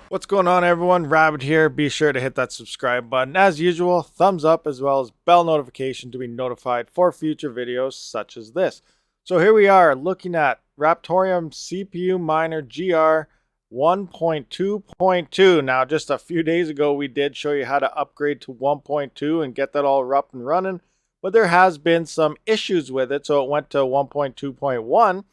What's going on, everyone? Rabid here. Be sure to hit that subscribe button. As usual, thumbs up as well as bell notification to be notified for future videos such as this. So here we are looking at Raptoreum cpuminer-gr 1.2.2. Now, just a few days ago, we did show you how to upgrade to 1.2 and get that all up and running, but there has been some issues with it, so it went to 1.2.1,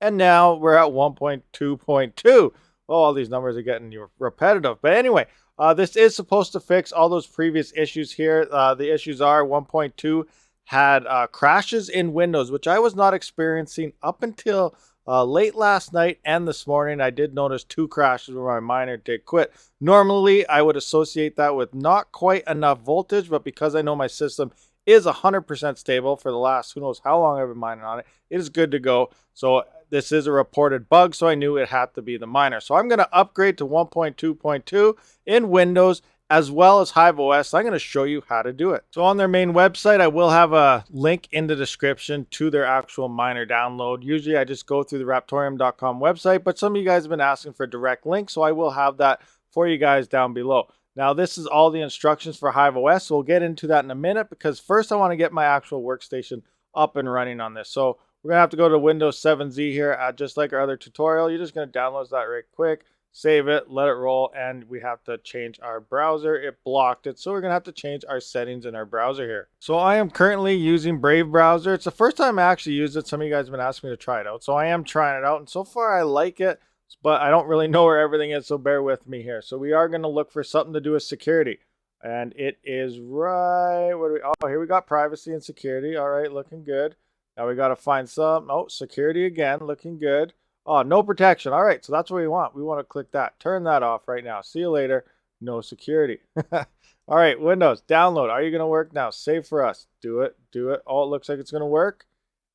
and now we're at 1.2.2. Oh, all these numbers are getting repetitive. But anyway, this is supposed to fix all those previous issues here. The issues are 1.2 had crashes in Windows, which I was not experiencing up until late last night and this morning. I did notice 2 crashes where my miner did quit. Normally, I would associate that with not quite enough voltage, but because I know my system is 100% stable for the last who knows how long I've been mining on it, it is good to go. So this is a reported bug, so I knew it had to be the miner. So I'm going to upgrade to 1.2.2 in Windows as well as HiveOS. I'm going to show you how to do it. So on their main website, I will have a link in the description to their actual miner download. Usually I just go through the raptoreum.com website, but some of you guys have been asking for a direct link, so I will have that for you guys down below. Now, this is all the instructions for HiveOS, so we'll get into that in a minute, because first I want to get my actual workstation up and running on this. So we're going to have to go to Windows 7Z here, just like our other tutorial. You're just going to download that right quick, save it, let it roll, and we have to change our browser. It blocked it, so we're going to have to change our settings in our browser here. So I am currently using Brave browser. It's the first time I actually used it. Some of you guys have been asking me to try it out, so I am trying it out, and so far I like it. But I don't really know where everything is, so bear with me here. So we are going to look for something to do with security. And it is right, oh, here we got privacy and security. All right, looking good. Now we got to find some, oh, security again, looking good. Oh, no protection. All right, so that's what we want. We want to click that. Turn that off right now. See you later. No security. All right, Windows, download. Are you going to work now? Save for us. Do it, do it. Oh, it looks like it's going to work.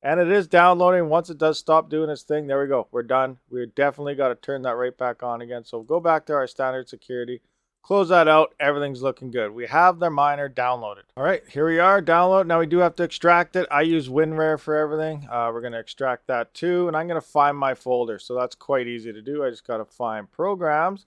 And it is downloading. Once it does stop doing its thing, there we go. We're done. We definitely got to turn that right back on again. So go back to our standard security. Close that out. Everything's looking good. We have their miner downloaded. All right, here we are. Download. Now we do have to extract it. I use WinRAR for everything. We're going to extract that too. And I'm going to find my folder. So that's quite easy to do. I just got to find programs.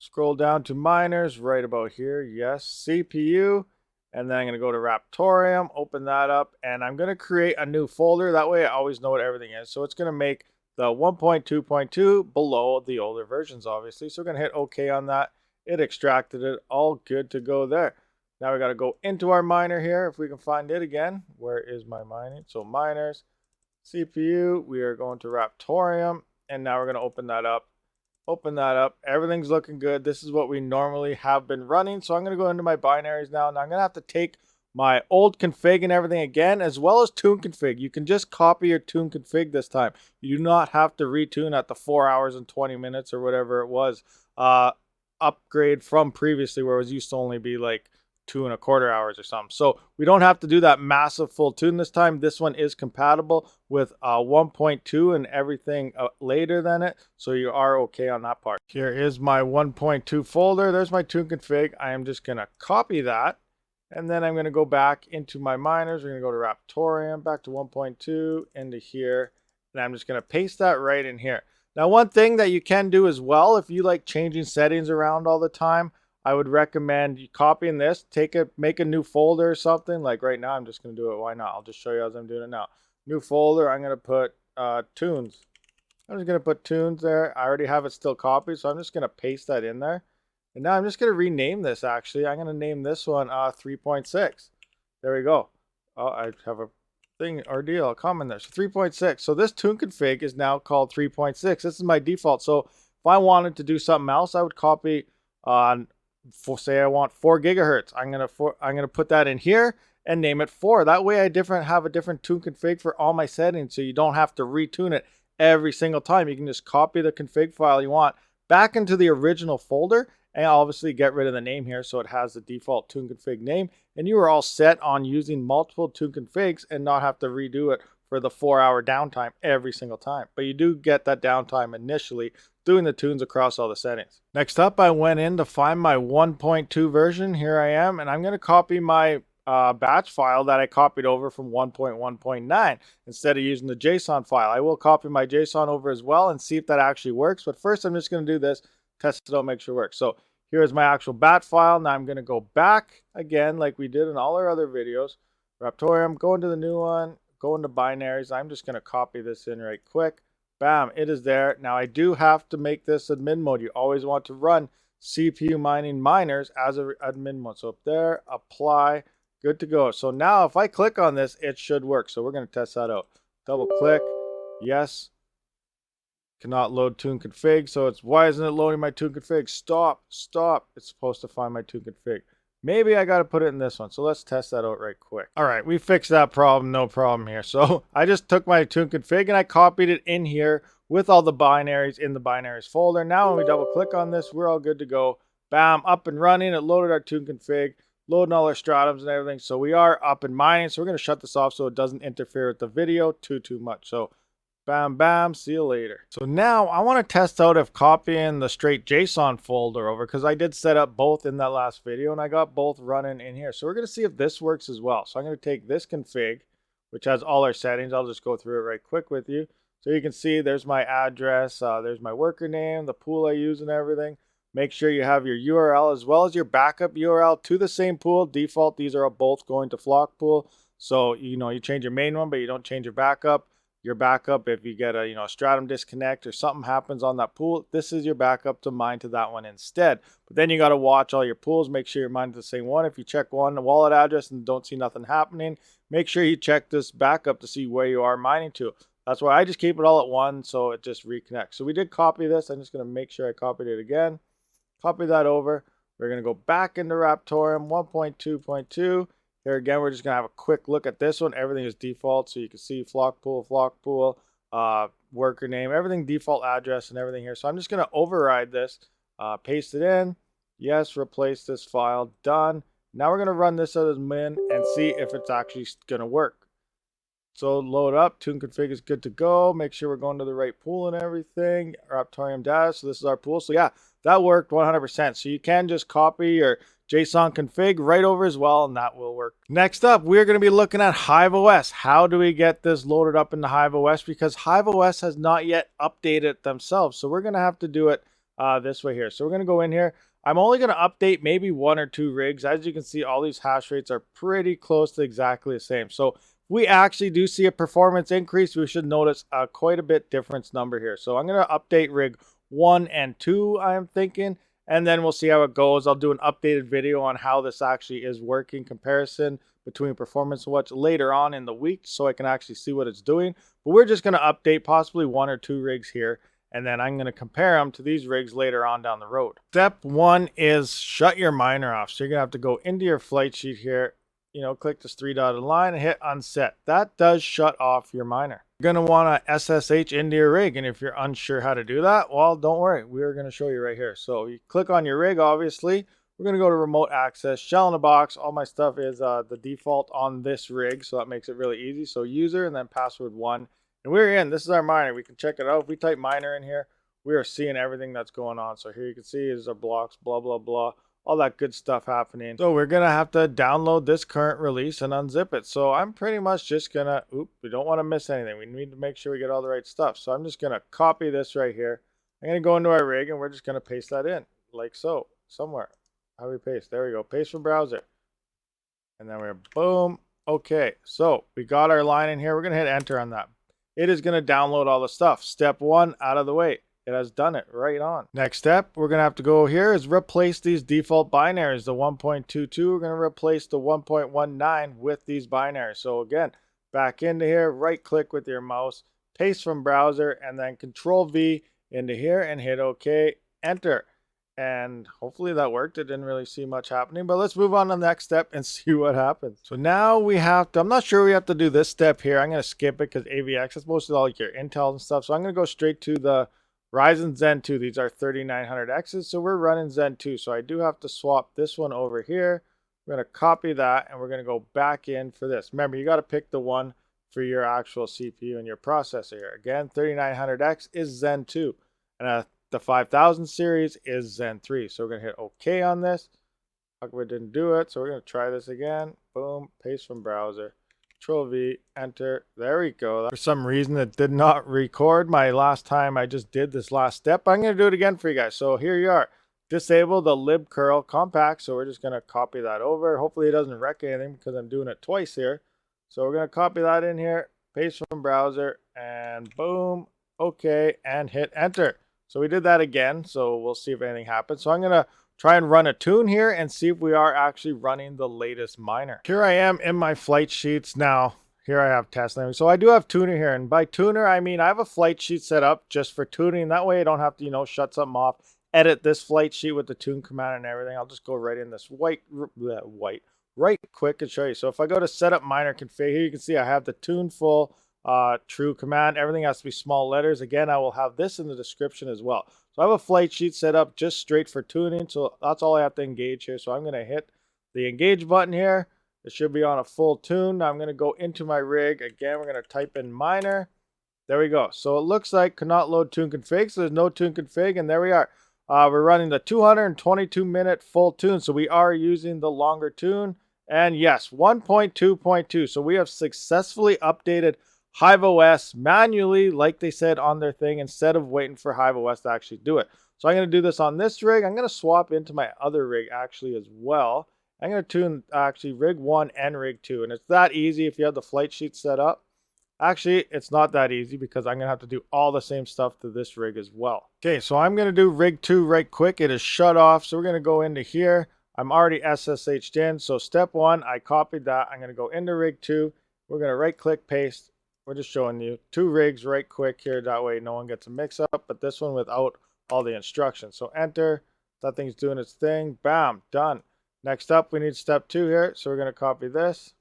Scroll down to miners right about here. Yes, CPU. And then I'm going to go to Raptoreum, open that up, and I'm going to create a new folder. That way I always know what everything is. So it's going to make the 1.2.2 below the older versions, obviously. So we're going to hit OK on that. It extracted it. All good to go there. Now we got to go into our miner here, if we can find it again. Where is my mining? So miners, CPU, we are going to Raptoreum, and now we're going to open that up. Open that up. Everything's looking good. This is what we normally have been running. So I'm going to go into my binaries now. Now I'm going to have to take my old config and everything again, as well as tune config. You can just copy your tune config this time. You do not have to retune at the 4 hours and 20 minutes or whatever it was. Upgrade from previously, where it was used to only be like 2¼ hours or something. So we don't have to do that massive full tune this time. This one is compatible with 1.2 and everything later than it, so you are okay on that part. Here is my 1.2 folder. There's my tune config. I am just going to copy that, and then I'm going to go back into my miners. We're going to go to Raptoreum, back to 1.2, into here, and I'm just going to paste that right in here. Now, one thing that you can do as well, if you like changing settings around all the time, I would recommend you copying this, make a new folder or something. Like right now, I'm just going to do it. Why not? I'll just show you as I'm doing it now. New folder, I'm going to put tunes. I'm just going to put tunes there. I already have it still copied, so I'm just going to paste that in there. And now I'm just going to rename this, actually. I'm going to name this one 3.6. There we go. Oh, I have a thing or deal, a comment there. So 3.6. So this tune config is now called 3.6. This is my default. So if I wanted to do something else, I would copy on say I want 4 gigahertz. I'm gonna put that in here and name it 4. That way I have a different tune config for all my settings, so you don't have to retune it every single time. You can just copy the config file you want back into the original folder, and obviously get rid of the name here so it has the default tune config name, and you are all set on using multiple tune configs and not have to redo it for the 4-hour downtime every single time. But you do get that downtime initially doing the tunes across all the settings. Next up, I went in to find my 1.2 version. Here I am, and I'm going to copy my batch file that I copied over from 1.1.9 instead of using the JSON file. I will copy my JSON over as well and see if that actually works. But first, I'm just going to do this test it out, make sure it works. So here's my actual bat file. Now I'm going to go back again like we did in all our other videos. Raptoreum, go into the new one, go into binaries. I'm just going to copy this in right quick. Bam, it is there. Now I do have to make this admin mode. You always want to run cpumining miners as an admin mode. So up there, apply, good to go. So now if I click on this, it should work. So we're going to test that out. Double click, yes. Cannot load tune config. So it's, why isn't it loading my tune config? Stop. It's supposed to find my tune config. Maybe I got to put it in this one. So let's test that out right quick. All right, we fixed that problem. No problem here. So I just took my tune config and I copied it in here with all the binaries in the binaries folder. Now when we double click on this, we're all good to go. Bam, up and running. It loaded our tune config, loading all our stratums and everything. So we are up and mining. So we're going to shut this off so it doesn't interfere with the video too much. So bam, bam, see you later. So now I want to test out if copying the straight JSON folder over, because I did set up both in that last video and I got both running in here. So we're going to see if this works as well. So I'm going to take this config, which has all our settings. I'll just go through it right quick with you. So you can see there's my address, there's my worker name, the pool I use and everything. Make sure you have your URL as well as your backup URL to the same pool. Default, these are both going to Flock Pool. So, you change your main one, but you don't change your backup. Your backup, if you get a stratum disconnect or something happens on that pool, this is your backup to mine to that one instead. But then you got to watch all your pools, make sure you're mining to the same one. If you check one wallet address and don't see nothing happening, make sure you check this backup to see where you are mining to. That's why I just keep it all at one, so it just reconnects. So we did copy this. I'm just going to make sure I copied it again. Copy that over. We're going to go back into Raptoreum 1.2.2. Here again, we're just going to have a quick look at this one. Everything is default, so you can see flock pool, worker name, everything default address and everything here. So I'm just going to override this, paste it in. Yes, replace this file, done. Now we're going to run this as min and see if it's actually going to work. So load up, tune config is good to go. Make sure we're going to the right pool and everything. Raptoreum data, so this is our pool. So yeah, that worked 100%. So you can just copy your JSON config right over as well, and that will work. Next up, we're going to be looking at HiveOS. How do we get this loaded up into HiveOS? Because HiveOS has not yet updated themselves. So we're going to have to do it this way here. So we're going to go in here. I'm only going to update maybe 1 or 2 rigs. As you can see, all these hash rates are pretty close to exactly the same. So we actually do see a performance increase. We should notice quite a bit difference number here. So I'm going to update rig 1 and 2, I'm thinking, and then we'll see how it goes. I'll do an updated video on how this actually is working, comparison between performance and what's later on in the week, so I can actually see what it's doing. But we're just going to update possibly 1 or 2 rigs here, and then I'm going to compare them to these rigs later on down the road. Step 1 is shut your miner off. So you're going to have to go into your flight sheet here, click this 3-dotted line and hit unset. That does shut off your miner. You're going to want to SSH into your rig, and if you're unsure how to do that, well, don't worry. We're going to show you right here. So you click on your rig, obviously. We're going to go to remote access, shell in a box. All my stuff is the default on this rig, so that makes it really easy. So user and then password 1. And we're in. This is our miner. We can check it out. If we type miner in here, we are seeing everything that's going on. So here you can see is our blocks, blah, blah, blah. All that good stuff happening. So we're going to have to download this current release and unzip it. So I'm pretty much just going to, we don't want to miss anything. We need to make sure we get all the right stuff. So I'm just going to copy this right here. I'm going to go into our rig and we're just going to paste that in like so, somewhere. How do we paste? There we go. Paste from browser. And then we're boom. Okay. So we got our line in here. We're going to hit enter on that. It is going to download all the stuff. Step 1 out of the way. It has done it right on. Next step, we're going to have to go here is replace these default binaries. The 1.22, we're going to replace the 1.19 with these binaries. So again, back into here, right click with your mouse, paste from browser, and then Control V into here and hit OK, enter. And hopefully that worked. It didn't really see much happening, but let's move on to the next step and see what happens. So now we have to, I'm not sure we have to do this step here. I'm going to skip it because AVX is mostly all like your Intel and stuff. So I'm going to go straight to the Ryzen Zen 2. These are 3900Xs, so we're running Zen 2. So I do have to swap this one over here. We're going to copy that, and we're going to go back in for this. Remember, you got to pick the one for your actual CPU and your processor here. Again, 3900X is Zen 2, and the 5000 series is Zen 3. So we're going to hit OK on this. How come we didn't do it? So we're going to try this again. Boom, paste from browser. Control V, enter. There we go. For some reason it did not record my last time I just did this last step. I'm going to do it again for you guys. So here you are. Disable the libcurl compact. So we're just going to copy that over. Hopefully it doesn't wreck anything because I'm doing it twice here. So we're going to copy that in here, paste from browser, and boom. Okay, and hit enter. So we did that again. So we'll see if anything happens. So I'm going to try and run a tune here and see if we are actually running the latest miner. Here I am in my flight sheets now. Here I have test landing. So I do have tuner here, and by tuner I mean I have a flight sheet set up just for tuning. That way I don't have to, you know, shut something off, edit this flight sheet with the tune command and everything. I'll just go right in this right quick and show you. So if I go to setup miner config, here you can see I have the tune full true command. Everything has to be small letters. Again, I will have this in the description as well. So I have a flight sheet set up just straight for tuning. So that's all I have to engage here. So I'm going to hit the engage button here. It should be on a full tune. Now I'm going to go into my rig. Again, we're going to type in miner. There we go. So it looks like cannot load tune config. So there's no tune config. And there we are. We're running the 222-minute full tune. So we are using the longer tune. And yes, 1.2.2. So we have successfully updated HiveOS manually, like they said on their thing, instead of waiting for HiveOS to actually do it. So I'm going to do this on this rig. I'm going to swap into my other rig actually as well. I'm going to tune actually rig 1 and rig 2. And it's that easy if you have the flight sheet set up. Actually, it's not that easy because I'm going to have to do all the same stuff to this rig as well. Okay, so I'm going to do rig 2 right quick. It is shut off. So we're going to go into here. I'm already SSH'd in. So step 1, I copied that. I'm going to go into rig 2. We're going to right click, paste. We're just showing you 2 rigs right quick here. That way no one gets a mix up, but this one without all the instructions. So enter, that thing's doing its thing. Bam, done. Next up, we need step 2 here. So we're going to copy this.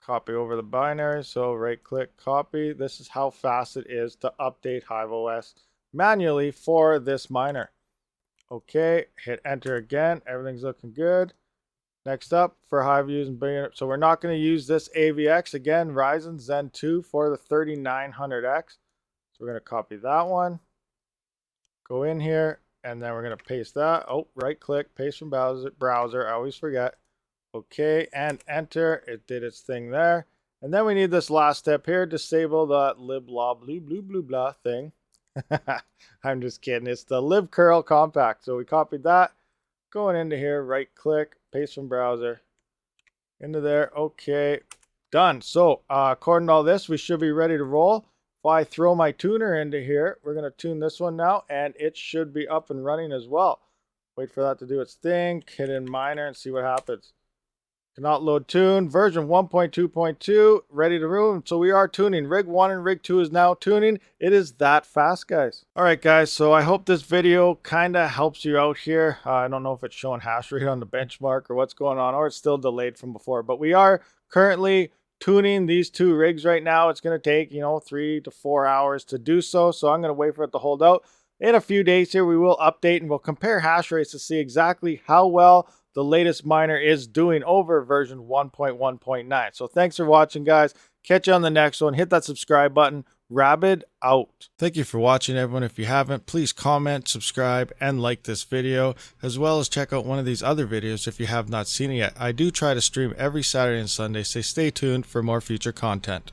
Copy over the binary. So right click, copy. This is how fast it is to update HiveOS manually for this miner. Okay, hit enter again. Everything's looking good. Next up for Hive using billion. So we're not going to use this AVX again, Ryzen Zen 2 for the 3900X. So we're going to copy that one. Go in here and then we're going to paste that. Oh, right click, paste from browser. I always forget. Okay, and enter. It did its thing there. And then we need this last step here, disable the lib blah blue blue blue blah thing. I'm just kidding. It's the libcurl compact. So we copied that. Going into here, right click, paste from browser, into there. Okay, done. So according to all this, we should be ready to roll. If I throw my tuner into here, we're going to tune this one now, and it should be up and running as well. Wait for that to do its thing, hit in miner and see what happens. Cannot load tune, version 1.2.2, ready to room. So we are tuning. Rig 1 and rig 2 is now tuning. It is that fast, guys. All right, guys. So I hope this video kind of helps you out here. I don't know if it's showing hash rate on the benchmark or what's going on, or it's still delayed from before. But we are currently tuning these 2 rigs right now. It's going to take, 3 to 4 hours to do so. So I'm going to wait for it to hold out. In a few days here, we will update and we'll compare hash rates to see exactly how well the latest miner is doing over version 1.1.9. So thanks for watching, guys. Catch you on the next one. Hit that subscribe button. Rabid out. Thank you for watching, everyone. If you haven't, please comment, subscribe, and like this video, as well as check out one of these other videos if you have not seen it yet. I do try to stream every Saturday and Sunday, so stay tuned for more future content.